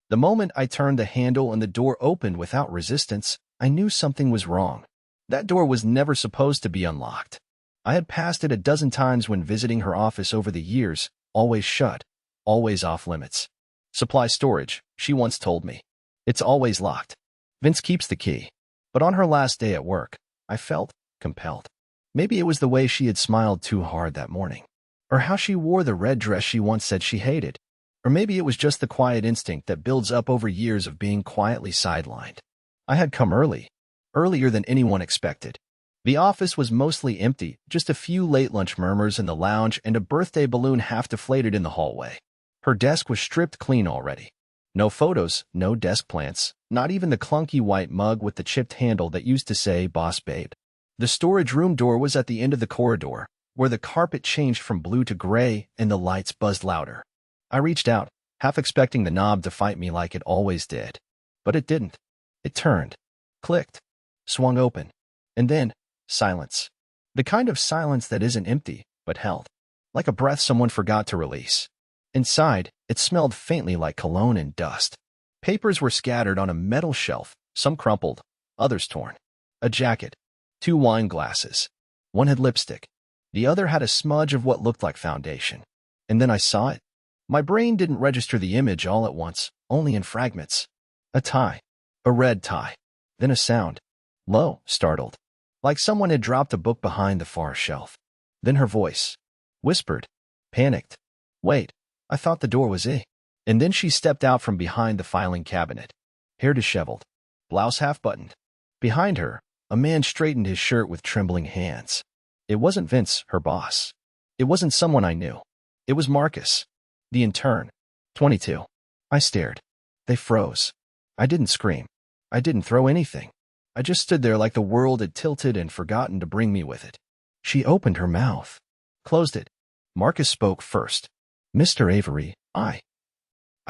The moment I turned the handle and the door opened without resistance, I knew something was wrong. That door was never supposed to be unlocked. I had passed it a dozen times when visiting her office over the years, always shut, always off limits. Supply storage, she once told me. It's always locked. Vince keeps the key. But on her last day at work, I felt compelled. Maybe it was the way she had smiled too hard that morning, or how she wore the red dress she once said she hated, or maybe it was just the quiet instinct that builds up over years of being quietly sidelined. I had come early, earlier than anyone expected. The office was mostly empty, just a few late lunch murmurs in the lounge and a birthday balloon half deflated in the hallway. Her desk was stripped clean already. No photos, no desk plants, not even the clunky white mug with the chipped handle that used to say "Boss Babe." The storage room door was at the end of the corridor, where the carpet changed from blue to gray and the lights buzzed louder. I reached out, half expecting the knob to fight me like it always did. But it didn't. It turned, clicked, swung open, and then silence. The kind of silence that isn't empty, but held, like a breath someone forgot to release. Inside, it smelled faintly like cologne and dust. Papers were scattered on a metal shelf, some crumpled, others torn. A jacket, 2 wine glasses. One had lipstick. The other had a smudge of what looked like foundation. And then I saw it. My brain didn't register the image all at once, only in fragments. A tie. A red tie. Then a sound. Low, startled. Like someone had dropped a book behind the far shelf. Then her voice. Whispered. Panicked. Wait, I thought the door was in. And then she stepped out from behind the filing cabinet. Hair disheveled. Blouse half-buttoned. Behind her, a man straightened his shirt with trembling hands. It wasn't Vince, her boss. It wasn't someone I knew. It was Marcus, the intern, 22. I stared. They froze. I didn't scream. I didn't throw anything. I just stood there like the world had tilted and forgotten to bring me with it. She opened her mouth. Closed it. Marcus spoke first. Mr. Avery, I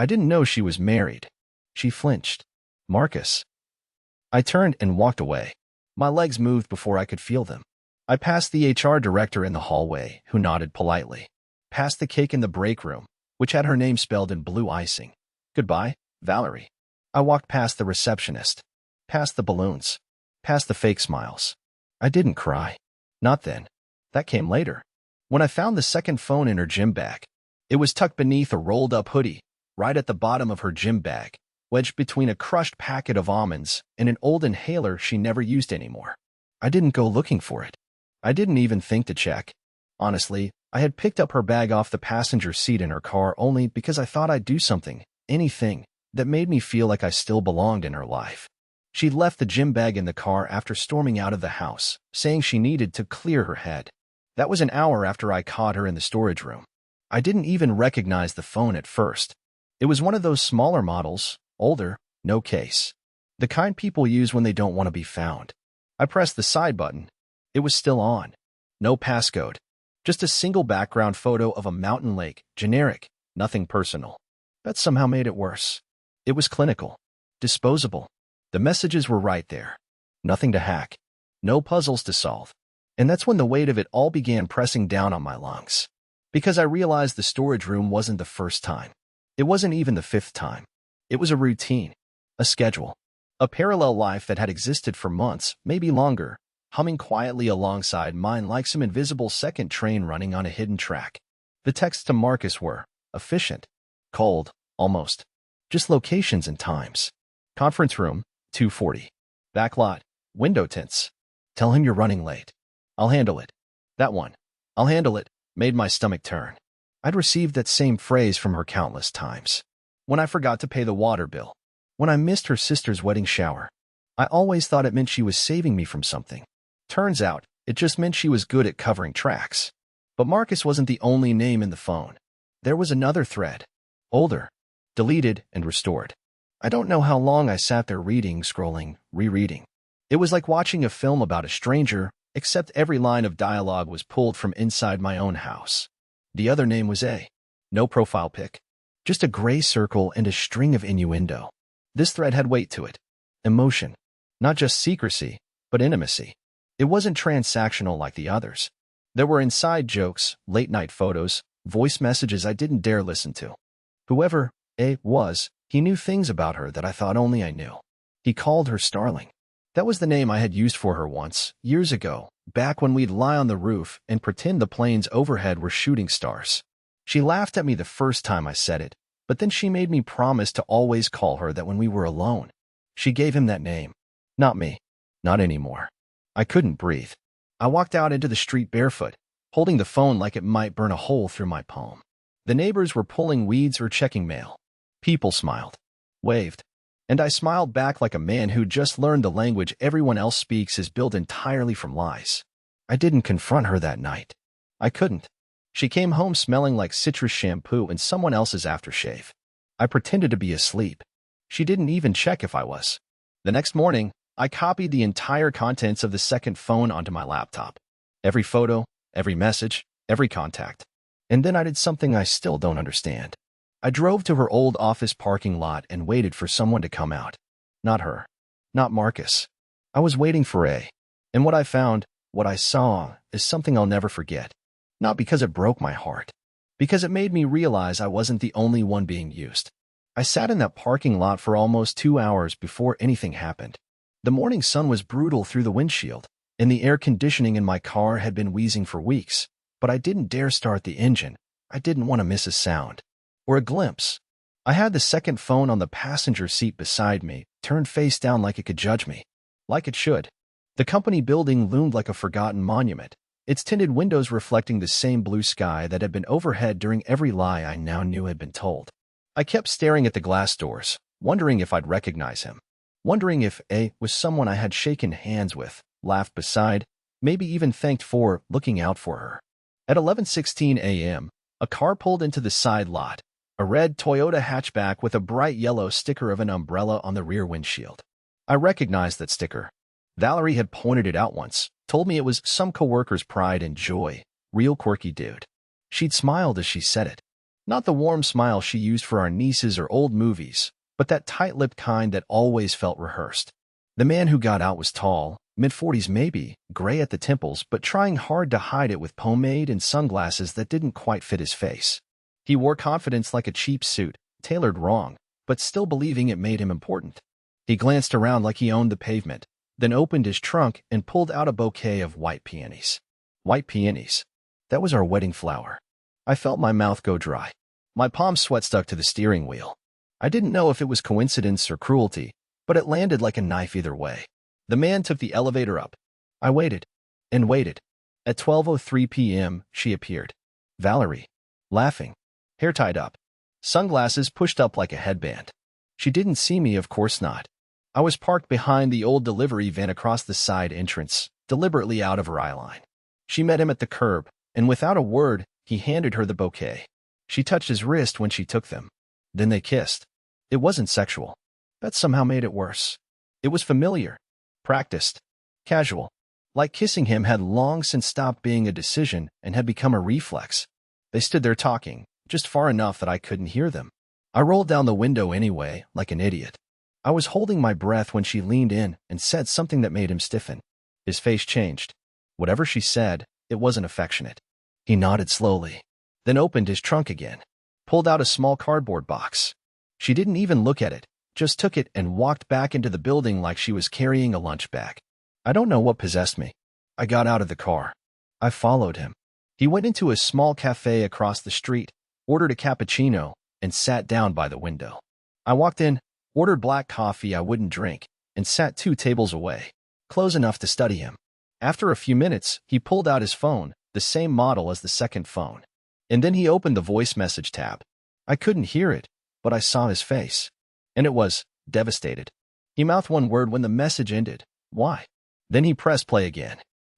didn't know she was married. She flinched. Marcus. I turned and walked away. My legs moved before I could feel them. I passed the HR director in the hallway, who nodded politely. Past the cake in the break room, which had her name spelled in blue icing. Goodbye, Valerie. I walked past the receptionist. Past the balloons. Past the fake smiles. I didn't cry. Not then. That came later. When I found the second phone in her gym bag. It was tucked beneath a rolled-up hoodie, right at the bottom of her gym bag, wedged between a crushed packet of almonds and an old inhaler she never used anymore. I didn't go looking for it. I didn't even think to check. Honestly, I had picked up her bag off the passenger seat in her car only because I thought I'd do something, anything, that made me feel like I still belonged in her life. She'd left the gym bag in the car after storming out of the house, saying she needed to clear her head. That was an hour after I caught her in the storage room. I didn't even recognize the phone at first. It was one of those smaller models, older, no case. The kind people use when they don't want to be found. I pressed the side button. It was still on. No passcode. Just a single background photo of a mountain lake, generic, nothing personal. That somehow made it worse. It was clinical. Disposable. The messages were right there. Nothing to hack. No puzzles to solve. And that's when the weight of it all began pressing down on my lungs. Because I realized the storage room wasn't the first time. It wasn't even the 5th time. It was a routine. A schedule. A parallel life that had existed for months, maybe longer, humming quietly alongside mine like some invisible second train running on a hidden track. The texts to Marcus were efficient, cold, almost. Just locations and times. Conference room, 2:40. Backlot, window tints. Tell him you're running late. I'll handle it. That one. I'll handle it, made my stomach turn. I'd received that same phrase from her countless times. When I forgot to pay the water bill. When I missed her sister's wedding shower. I always thought it meant she was saving me from something. Turns out, it just meant she was good at covering tracks. But Marcus wasn't the only name in the phone. There was another thread. Older. Deleted and restored. I don't know how long I sat there reading, scrolling, rereading. It was like watching a film about a stranger, except every line of dialogue was pulled from inside my own house. The other name was A. No profile pic. Just a gray circle and a string of innuendo. This thread had weight to it. Emotion. Not just secrecy, but intimacy. It wasn't transactional like the others. There were inside jokes, late-night photos, voice messages I didn't dare listen to. Whoever A was, He knew things about her that I thought only I knew. He called her Starling. That was the name I had used for her once, years ago, back when we'd lie on the roof and pretend the planes overhead were shooting stars. She laughed at me the first time I said it, but then she made me promise to always call her that when we were alone. She gave him that name. Not me. Not anymore. I couldn't breathe. I walked out into the street barefoot, holding the phone like it might burn a hole through my palm. The neighbors were pulling weeds or checking mail. People smiled, waved, and I smiled back like a man who just learned the language everyone else speaks is built entirely from lies. I didn't confront her that night. I couldn't. She came home smelling like citrus shampoo and someone else's aftershave. I pretended to be asleep. She didn't even check if I was. The next morning, I copied the entire contents of the second phone onto my laptop. Every photo, every message, every contact. And then I did something I still don't understand. I drove to her old office parking lot and waited for someone to come out. Not her. Not Marcus. I was waiting for A. And what I found, what I saw, is something I'll never forget. Not because it broke my heart. Because it made me realize I wasn't the only one being used. I sat in that parking lot for almost 2 hours before anything happened. The morning sun was brutal through the windshield, and the air conditioning in my car had been wheezing for weeks, but I didn't dare start the engine. I didn't want to miss a sound. Or a glimpse. I had the second phone on the passenger seat beside me, turned face down like it could judge me. Like it should. The company building loomed like a forgotten monument, its tinted windows reflecting the same blue sky that had been overhead during every lie I now knew had been told. I kept staring at the glass doors, wondering if I'd recognize him. Wondering if A was someone I had shaken hands with, laughed beside, maybe even thanked for looking out for her. At 11:16 a.m., a car pulled into the side lot, a red Toyota hatchback with a bright yellow sticker of an umbrella on the rear windshield. I recognized that sticker. Valerie had pointed it out once, told me it was some coworker's pride and joy, real quirky dude. She'd smiled as she said it. Not the warm smile she used for our nieces or old movies, but that tight-lipped kind that always felt rehearsed. The man who got out was tall, mid-40s maybe, gray at the temples, but trying hard to hide it with pomade and sunglasses that didn't quite fit his face. He wore confidence like a cheap suit, tailored wrong, but still believing it made him important. He glanced around like he owned the pavement, then opened his trunk and pulled out a bouquet of white peonies. White peonies. That was our wedding flower. I felt my mouth go dry. My palm sweat stuck to the steering wheel. I didn't know if it was coincidence or cruelty, but it landed like a knife either way. The man took the elevator up. I waited and waited. At 12:03 p.m., she appeared. Valerie. Laughing. Hair tied up. Sunglasses pushed up like a headband. She didn't see me, of course not. I was parked behind the old delivery van across the side entrance, deliberately out of her eye line. She met him at the curb, and without a word, he handed her the bouquet. She touched his wrist when she took them. Then they kissed. It wasn't sexual. That somehow made it worse. It was familiar. Practiced. Casual. Like kissing him had long since stopped being a decision and had become a reflex. They stood there talking, just far enough that I couldn't hear them. I rolled down the window anyway, like an idiot. I was holding my breath when she leaned in and said something that made him stiffen. His face changed. Whatever she said, it wasn't affectionate. He nodded slowly, then opened his trunk again, pulled out a small cardboard box. She didn't even look at it, just took it and walked back into the building like she was carrying a lunch bag. I don't know what possessed me. I got out of the car. I followed him. He went into a small cafe across the street, ordered a cappuccino, and sat down by the window. I walked in, ordered black coffee I wouldn't drink, and sat 2 tables away, close enough to study him. After a few minutes, he pulled out his phone, the same model as the second phone. And then he opened the voice message tab. I couldn't hear it, but I saw his face. And it was devastated. He mouthed one word when the message ended. Why? Then he pressed play again.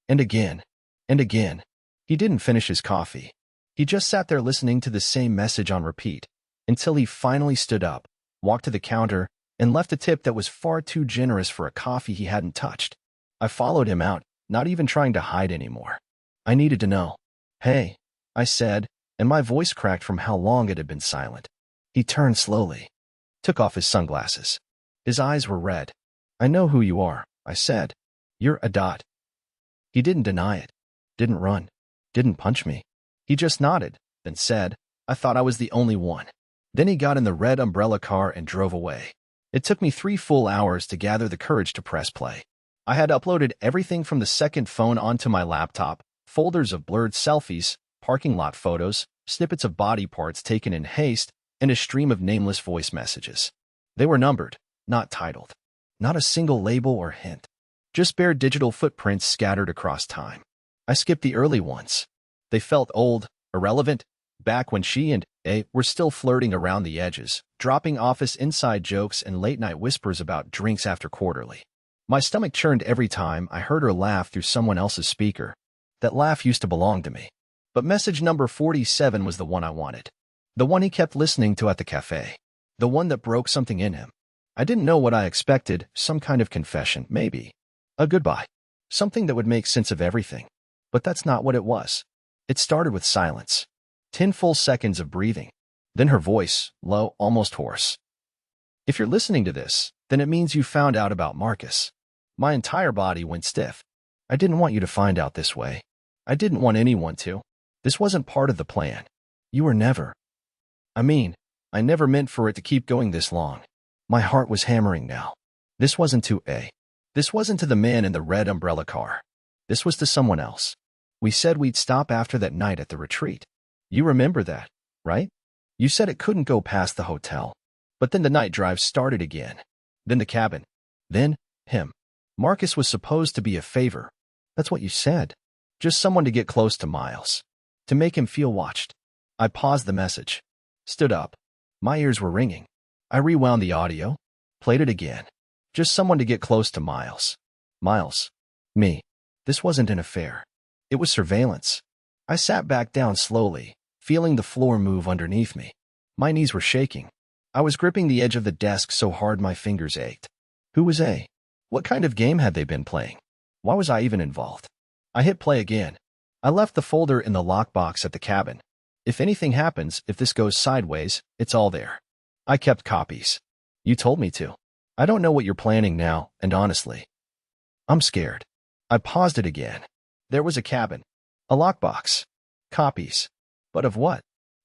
And again. And again. He didn't finish his coffee. He just sat there listening to the same message on repeat, until he finally stood up, walked to the counter, and left a tip that was far too generous for a coffee he hadn't touched. I followed him out, not even trying to hide anymore. I needed to know. Hey, I said, and my voice cracked from how long it had been silent. He turned slowly, took off his sunglasses. His eyes were red. I know who you are, I said. You're a dot. He didn't deny it, didn't run, didn't punch me. He just nodded, then said, I thought I was the only one. Then he got in the red umbrella car and drove away. It took me 3 full hours to gather the courage to press play. I had uploaded everything from the second phone onto my laptop, folders of blurred selfies, parking lot photos, snippets of body parts taken in haste, and a stream of nameless voice messages. They were numbered, not titled. Not a single label or hint. Just bare digital footprints scattered across time. I skipped the early ones. They felt old, irrelevant, back when she and A were still flirting around the edges, dropping office inside jokes and late-night whispers about drinks after quarterly. My stomach churned every time I heard her laugh through someone else's speaker. That laugh used to belong to me. But message number 47 was the one I wanted. The one he kept listening to at the cafe. The one that broke something in him. I didn't know what I expected, some kind of confession, maybe. A goodbye. Something that would make sense of everything. But that's not what it was. It started with silence. 10 full seconds of breathing. Then her voice, low, almost hoarse. If you're listening to this, then it means you found out about Marcus. My entire body went stiff. I didn't want you to find out this way. I didn't want anyone to. This wasn't part of the plan. You were never. I never meant for it to keep going this long. My heart was hammering now. This wasn't to A. This wasn't to the man in the red umbrella car. This was to someone else. We said we'd stop after that night at the retreat. You remember that, right? You said it couldn't go past the hotel. But then the night drive started again. Then the cabin. Then, him. Marcus was supposed to be a favor. That's what you said. Just someone to get close to Miles. To make him feel watched. I paused the message. Stood up. My ears were ringing. I rewound the audio. Played it again. Just someone to get close to Miles. Miles. Me. This wasn't an affair. It was surveillance. I sat back down slowly, feeling the floor move underneath me. My knees were shaking. I was gripping the edge of the desk so hard my fingers ached. Who was A? What kind of game had they been playing? Why was I even involved? I hit play again. I left the folder in the lockbox at the cabin. If anything happens, if this goes sideways, it's all there. I kept copies. You told me to. I don't know what you're planning now, and honestly, I'm scared. I paused it again. There was a cabin. A lockbox. Copies. But of what?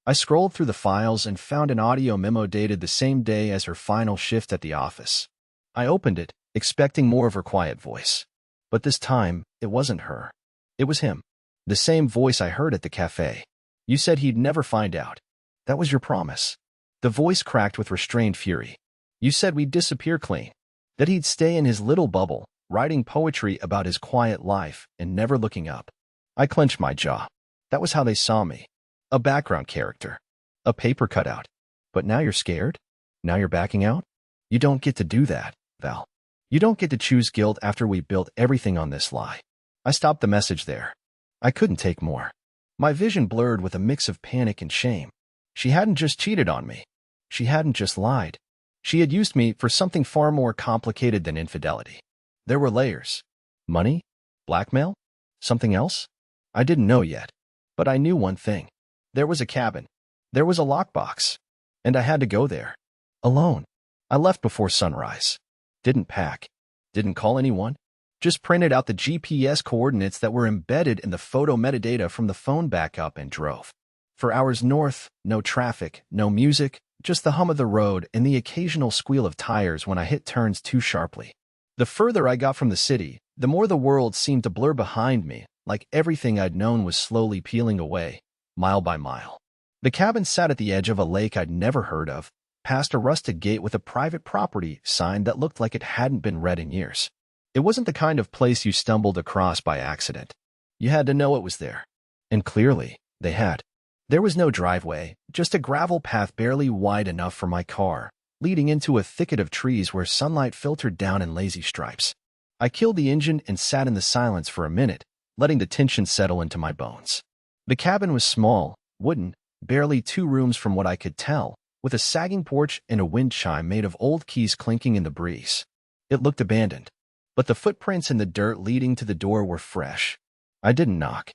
I scrolled through the files and found an audio memo dated the same day as her final shift at the office. I opened it, expecting more of her quiet voice. But this time, it wasn't her. It was him. The same voice I heard at the cafe. You said he'd never find out. That was your promise. The voice cracked with restrained fury. You said we'd disappear clean. That he'd stay in his little bubble, writing poetry about his quiet life and never looking up. I clenched my jaw. That was how they saw me. A background character. A paper cutout. But now you're scared? Now you're backing out? You don't get to do that, Val. You don't get to choose guilt after we built everything on this lie. I stopped the message there. I couldn't take more. My vision blurred with a mix of panic and shame. She hadn't just cheated on me. She hadn't just lied. She had used me for something far more complicated than infidelity. There were layers. Money? Blackmail? Something else? I didn't know yet. But I knew one thing. There was a cabin. There was a lockbox. And I had to go there. Alone. I left before sunrise. Didn't pack. Didn't call anyone. Just printed out the GPS coordinates that were embedded in the photo metadata from the phone backup and drove. For hours north, no traffic, no music, just the hum of the road and the occasional squeal of tires when I hit turns too sharply. The further I got from the city, the more the world seemed to blur behind me, like everything I'd known was slowly peeling away, mile by mile. The cabin sat at the edge of a lake I'd never heard of, past a rusted gate with a private property sign that looked like it hadn't been read in years. It wasn't the kind of place you stumbled across by accident. You had to know it was there. And clearly, they had. There was no driveway, just a gravel path barely wide enough for my car, leading into a thicket of trees where sunlight filtered down in lazy stripes. I killed the engine and sat in the silence for a minute, letting the tension settle into my bones. The cabin was small, wooden, barely 2 rooms from what I could tell, with a sagging porch and a wind chime made of old keys clinking in the breeze. It looked abandoned. But the footprints in the dirt leading to the door were fresh. I didn't knock.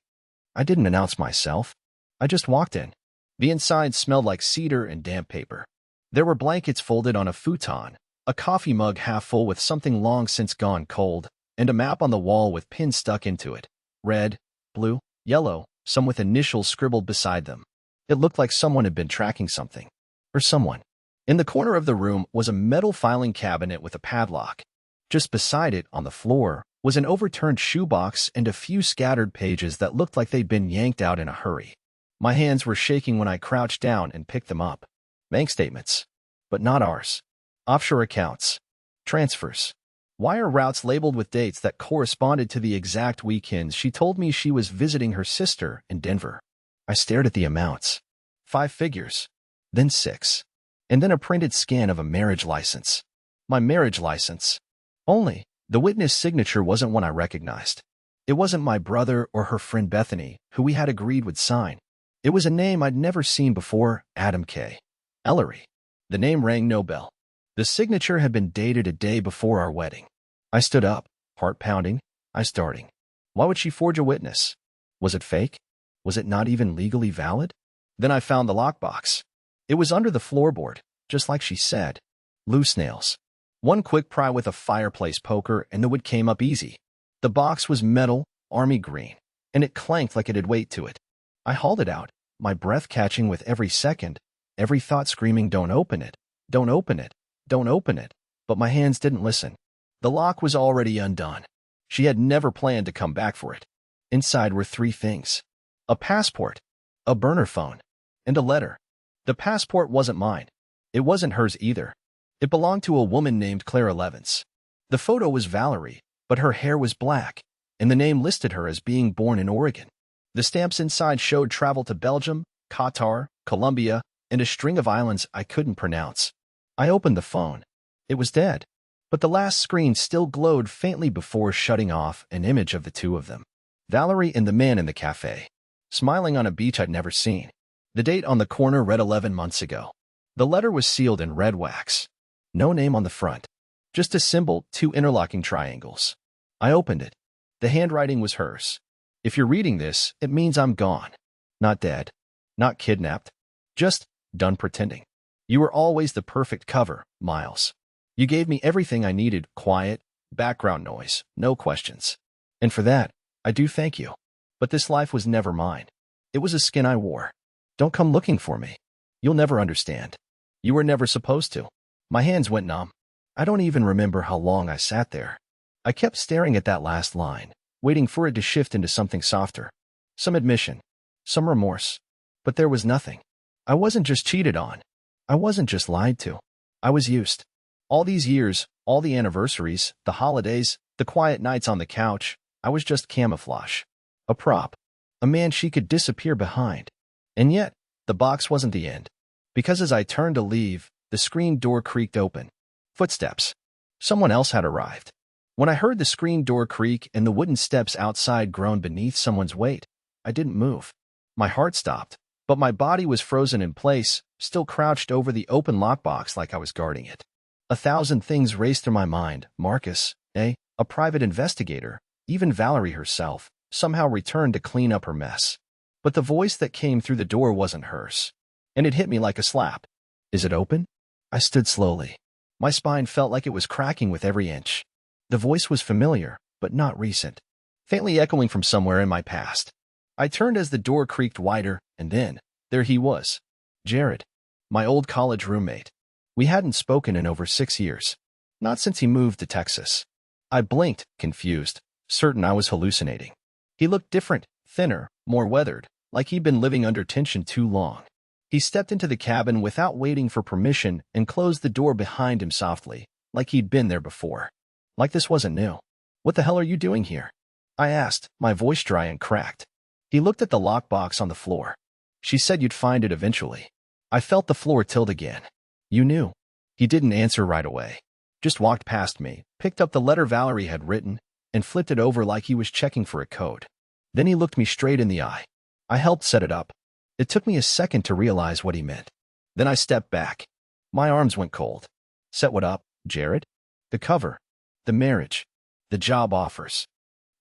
I didn't announce myself. I just walked in. The inside smelled like cedar and damp paper. There were blankets folded on a futon, a coffee mug half full with something long since gone cold, and a map on the wall with pins stuck into it. Red, blue, yellow, some with initials scribbled beside them. It looked like someone had been tracking something. or someone. In the corner of the room was a metal filing cabinet with a padlock. Just beside it, on the floor, was an overturned shoebox and a few scattered pages that looked like they'd been yanked out in a hurry. My hands were shaking when I crouched down and picked them up. Bank statements. But not ours. Offshore accounts. Transfers. Wire routes labeled with dates that corresponded to the exact weekends she told me she was visiting her sister in Denver. I stared at the amounts. 5 figures. Then 6. And then a printed scan of a marriage license. My marriage license. Only, the witness signature wasn't one I recognized. It wasn't my brother or her friend Bethany, who we had agreed would sign. It was a name I'd never seen before, Adam K. Ellery. The name rang no bell. The signature had been dated a day before our wedding. I stood up, heart pounding, eyes starting. Why would she forge a witness? Was it fake? Was it not even legally valid? Then I found the lockbox. It was under the floorboard, just like she said. Loose nails. One quick pry with a fireplace poker and the wood came up easy. The box was metal, army green, and it clanked like it had weight to it. I hauled it out, my breath catching with every second, every thought screaming, "Don't open it, don't open it, don't open it." But my hands didn't listen. The lock was already undone. She had never planned to come back for it. Inside were 3 things. A passport, a burner phone, and a letter. The passport wasn't mine. It wasn't hers either. It belonged to a woman named Clara Levins. The photo was Valerie, but her hair was black, and the name listed her as being born in Oregon. The stamps inside showed travel to Belgium, Qatar, Colombia, and a string of islands I couldn't pronounce. I opened the phone. It was dead, but the last screen still glowed faintly before shutting off an image of the 2 of them. Valerie and the man in the cafe, smiling on a beach I'd never seen. The date on the corner read 11 months ago. The letter was sealed in red wax. No name on the front. Just a symbol, 2 interlocking triangles. I opened it. The handwriting was hers. If you're reading this, it means I'm gone. Not dead. Not kidnapped. Just done pretending. You were always the perfect cover, Miles. You gave me everything I needed, quiet, background noise, no questions. And for that, I do thank you. But this life was never mine. It was a skin I wore. Don't come looking for me. You'll never understand. You were never supposed to. My hands went numb. I don't even remember how long I sat there. I kept staring at that last line, waiting for it to shift into something softer. Some admission. Some remorse. But there was nothing. I wasn't just cheated on. I wasn't just lied to. I was used. All these years, all the anniversaries, the holidays, the quiet nights on the couch, I was just camouflage. A prop. A man she could disappear behind. And yet, the box wasn't the end. Because as I turned to leave, the screen door creaked open. Footsteps. Someone else had arrived. When I heard the screen door creak and the wooden steps outside groan beneath someone's weight, I didn't move. My heart stopped, but my body was frozen in place, still crouched over the open lockbox like I was guarding it. 1,000 things raced through my mind. Marcus, a private investigator, even Valerie herself, somehow returned to clean up her mess. But the voice that came through the door wasn't hers. And it hit me like a slap. Is it open? I stood slowly. My spine felt like it was cracking with every inch. The voice was familiar, but not recent, faintly echoing from somewhere in my past. I turned as the door creaked wider, and then, there he was. Jared, my old college roommate. We hadn't spoken in over 6 years. Not since he moved to Texas. I blinked, confused, certain I was hallucinating. He looked different, thinner, more weathered, like he'd been living under tension too long. He stepped into the cabin without waiting for permission and closed the door behind him softly, like he'd been there before. Like this wasn't new. "What the hell are you doing here?" I asked, my voice dry and cracked. He looked at the lockbox on the floor. "She said you'd find it eventually." I felt the floor tilt again. "You knew." He didn't answer right away. Just walked past me, picked up the letter Valerie had written, and flipped it over like he was checking for a code. Then he looked me straight in the eye. I helped set it up. It took me a second to realize what he meant. Then I stepped back. My arms went cold. "Set what up, Jared?" "The cover. The marriage. The job offers.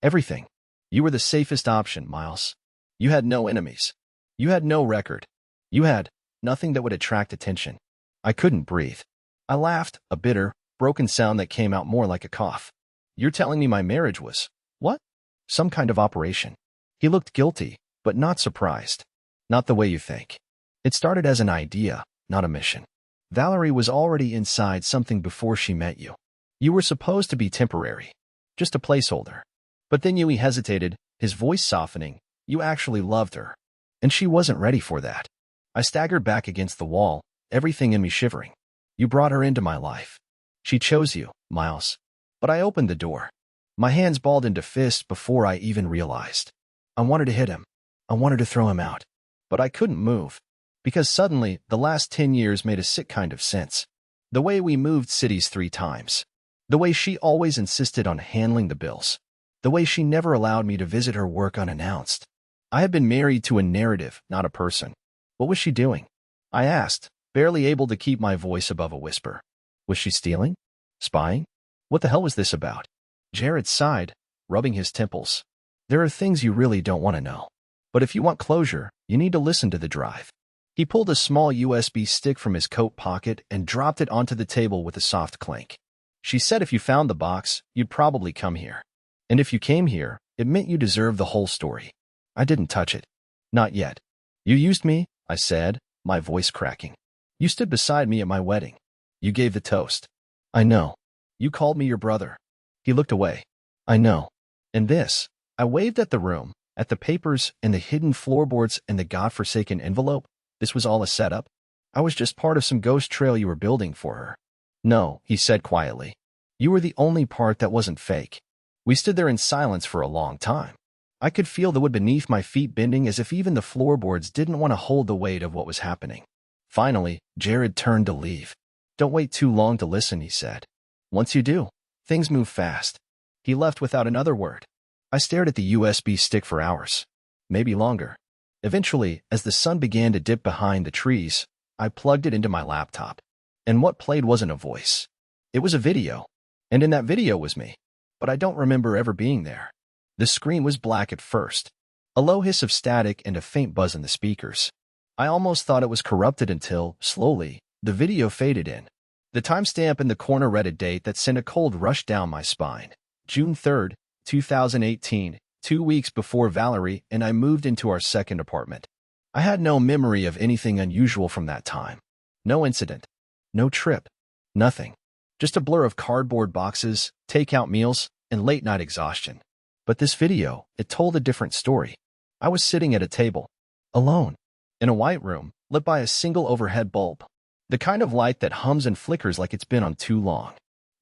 Everything. You were the safest option, Miles. You had no enemies. You had no record. You had nothing that would attract attention." I couldn't breathe. I laughed, a bitter, broken sound that came out more like a cough. "You're telling me my marriage was, what? Some kind of operation?" He looked guilty, but not surprised. "Not the way you think. It started as an idea, not a mission. Valerie was already inside something before she met you. You were supposed to be temporary, just a placeholder. But then Yui hesitated, his voice softening. You actually loved her. And she wasn't ready for that. I staggered back against the wall, everything in me shivering. You brought her into my life. She chose you, Miles. But I opened the door. My hands balled into fists before I even realized. I wanted to hit him. I wanted to throw him out. But I couldn't move. Because suddenly, the last 10 years made a sick kind of sense. The way we moved cities 3 times. The way she always insisted on handling the bills. The way she never allowed me to visit her work unannounced. I had been married to a narrative, not a person. What was she doing? I asked, barely able to keep my voice above a whisper. Was she stealing? Spying? What the hell was this about? Jared sighed, rubbing his temples. There are things you really don't want to know. But if you want closure, you need to listen to the drive. He pulled a small USB stick from his coat pocket and dropped it onto the table with a soft clink. She said if you found the box, you'd probably come here. And if you came here, it meant you deserved the whole story. I didn't touch it. Not yet. You used me, I said, my voice cracking. You stood beside me at my wedding. You gave the toast. I know. You called me your brother. He looked away. I know. And this, I waved at the room, at the papers and the hidden floorboards and the godforsaken envelope. This was all a setup. I was just part of some ghost trail you were building for her. No, he said quietly. You were the only part that wasn't fake. We stood there in silence for a long time. I could feel the wood beneath my feet bending as if even the floorboards didn't want to hold the weight of what was happening. Finally, Jared turned to leave. Don't wait too long to listen, he said. Once you do, things move fast. He left without another word. I stared at the USB stick for hours, maybe longer. Eventually, as the sun began to dip behind the trees, I plugged it into my laptop. And what played wasn't a voice. It was a video. And in that video was me. But I don't remember ever being there. The screen was black at first. A low hiss of static and a faint buzz in the speakers. I almost thought it was corrupted until, slowly, the video faded in. The timestamp in the corner read a date that sent a cold rush down my spine. June 3rd, 2018, 2 weeks before Valerie and I moved into our second apartment. I had no memory of anything unusual from that time. No incident. No trip. Nothing. Just a blur of cardboard boxes, takeout meals, and late-night exhaustion. But this video, it told a different story. I was sitting at a table, alone, in a white room, lit by a single overhead bulb. The kind of light that hums and flickers like it's been on too long.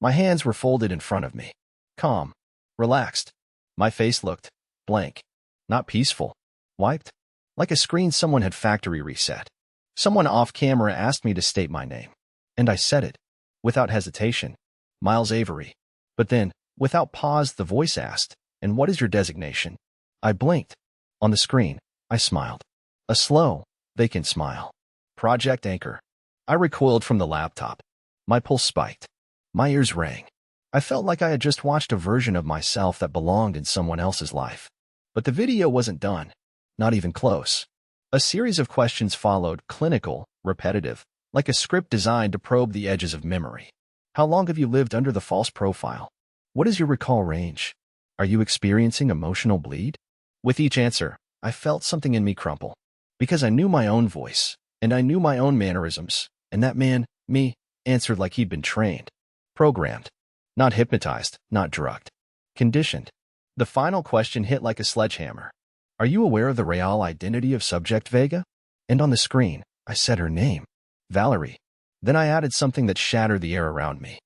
My hands were folded in front of me. Calm. Relaxed. My face looked blank. Not peaceful. Wiped. Like a screen someone had factory reset. Someone off camera asked me to state my name. And I said it. Without hesitation. Miles Avery. But then, without pause, the voice asked, "And what is your designation?" I blinked. On the screen, I smiled. A slow, vacant smile. Project Anchor. I recoiled from the laptop. My pulse spiked. My ears rang. I felt like I had just watched a version of myself that belonged in someone else's life. But the video wasn't done. Not even close. A series of questions followed, clinical, repetitive, like a script designed to probe the edges of memory. How long have you lived under the false profile? What is your recall range? Are you experiencing emotional bleed? With each answer, I felt something in me crumple. Because I knew my own voice, and I knew my own mannerisms, and that man, me, answered like he'd been trained. Programmed. Not hypnotized, not drugged. Conditioned. The final question hit like a sledgehammer. Are you aware of the real identity of Subject Vega? And on the screen, I said her name. Valerie. Then I added something that shattered the air around me.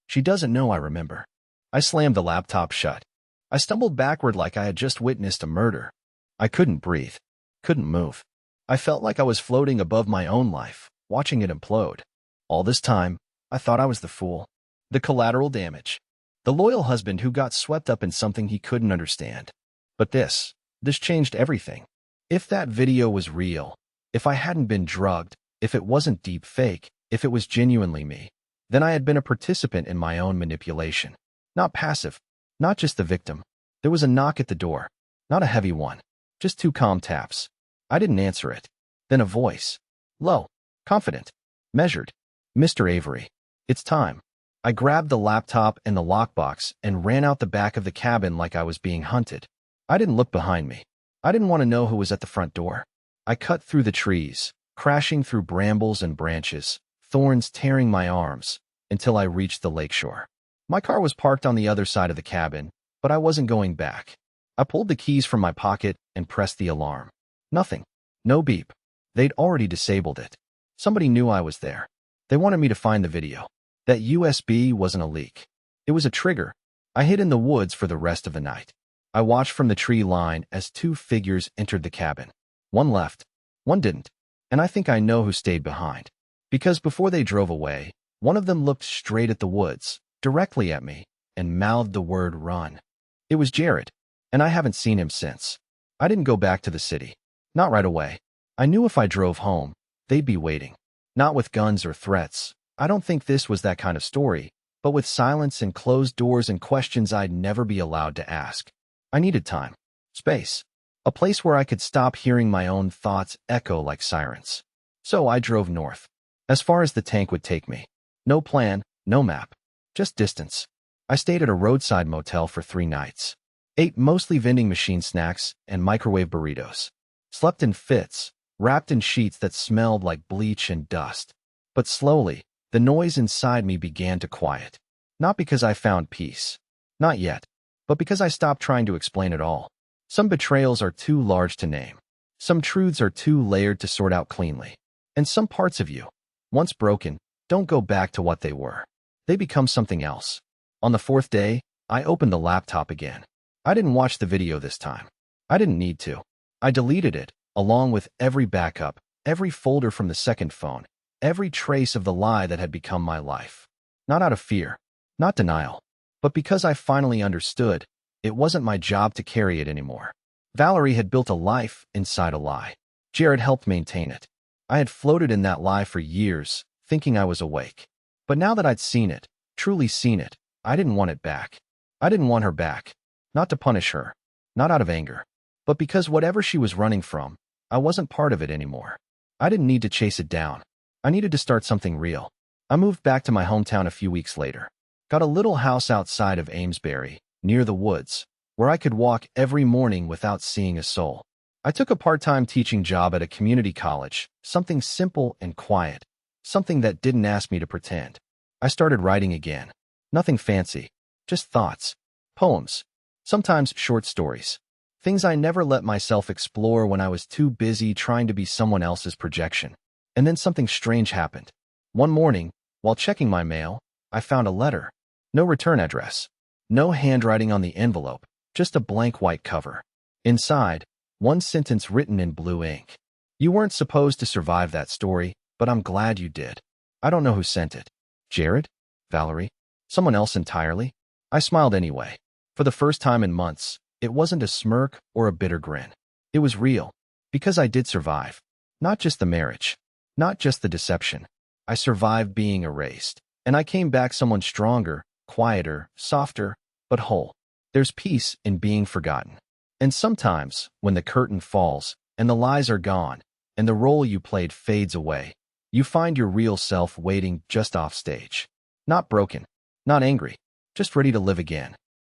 She doesn't know I remember. I slammed the laptop shut. I stumbled backward like I had just witnessed a murder. I couldn't breathe. Couldn't move. I felt like I was floating above my own life, watching it implode. All this time, I thought I was the fool. The collateral damage. The loyal husband who got swept up in something he couldn't understand. But this changed everything. If that video was real, if I hadn't been drugged, if it wasn't deep fake, if it was genuinely me, then I had been a participant in my own manipulation. Not passive, not just the victim. There was a knock at the door. Not a heavy one, just 2 calm taps. I didn't answer it. Then a voice. Low, confident, measured. Mr. Avery, it's time. I grabbed the laptop and the lockbox and ran out the back of the cabin like I was being hunted. I didn't look behind me. I didn't want to know who was at the front door. I cut through the trees, crashing through brambles and branches, thorns tearing my arms, until I reached the lakeshore. My car was parked on the other side of the cabin, but I wasn't going back. I pulled the keys from my pocket and pressed the alarm. Nothing. No beep. They'd already disabled it. Somebody knew I was there. They wanted me to find the video. That USB wasn't a leak. It was a trigger. I hid in the woods for the rest of the night. I watched from the tree line as two figures entered the cabin. One left. One didn't. And I think I know who stayed behind. Because before they drove away, one of them looked straight at the woods, directly at me, and mouthed the word run. It was Jared, and I haven't seen him since. I didn't go back to the city. Not right away. I knew if I drove home, they'd be waiting. Not with guns or threats. I don't think this was that kind of story, but with silence and closed doors and questions I'd never be allowed to ask. I needed time. Space. A place where I could stop hearing my own thoughts echo like sirens. So I drove north. As far as the tank would take me. No plan, no map. Just distance. I stayed at a roadside motel for 3 nights. Ate mostly vending machine snacks and microwave burritos. Slept in fits, wrapped in sheets that smelled like bleach and dust. But slowly, the noise inside me began to quiet. Not because I found peace. Not yet. But because I stopped trying to explain it all. Some betrayals are too large to name. Some truths are too layered to sort out cleanly. And some parts of you, once broken, don't go back to what they were. They become something else. On the 4th day, I opened the laptop again. I didn't watch the video this time. I didn't need to. I deleted it, along with every backup, every folder from the second phone, every trace of the lie that had become my life. Not out of fear, not denial, but because I finally understood, it wasn't my job to carry it anymore. Valerie had built a life inside a lie. Jared helped maintain it. I had floated in that lie for years, thinking I was awake. But now that I'd seen it, truly seen it, I didn't want it back. I didn't want her back. Not to punish her. Not out of anger. But because whatever she was running from, I wasn't part of it anymore. I didn't need to chase it down. I needed to start something real. I moved back to my hometown a few weeks later. Got a little house outside of Amesbury, near the woods, where I could walk every morning without seeing a soul. I took a part-time teaching job at a community college, something simple and quiet, something that didn't ask me to pretend. I started writing again. Nothing fancy, just thoughts, poems, sometimes short stories, things I never let myself explore when I was too busy trying to be someone else's projection. And then something strange happened. One morning, while checking my mail, I found a letter. No return address. No handwriting on the envelope, just a blank white cover. Inside, one sentence written in blue ink. You weren't supposed to survive that story, but I'm glad you did. I don't know who sent it. Jared? Valerie? Someone else entirely? I smiled anyway. For the first time in months, it wasn't a smirk or a bitter grin. It was real. Because I did survive. Not just the marriage. Not just the deception. I survived being erased. And I came back someone stronger, quieter, softer, but whole. There's peace in being forgotten. And sometimes, when the curtain falls, and the lies are gone, and the role you played fades away, you find your real self waiting just off stage. Not broken. Not angry. Just ready to live again.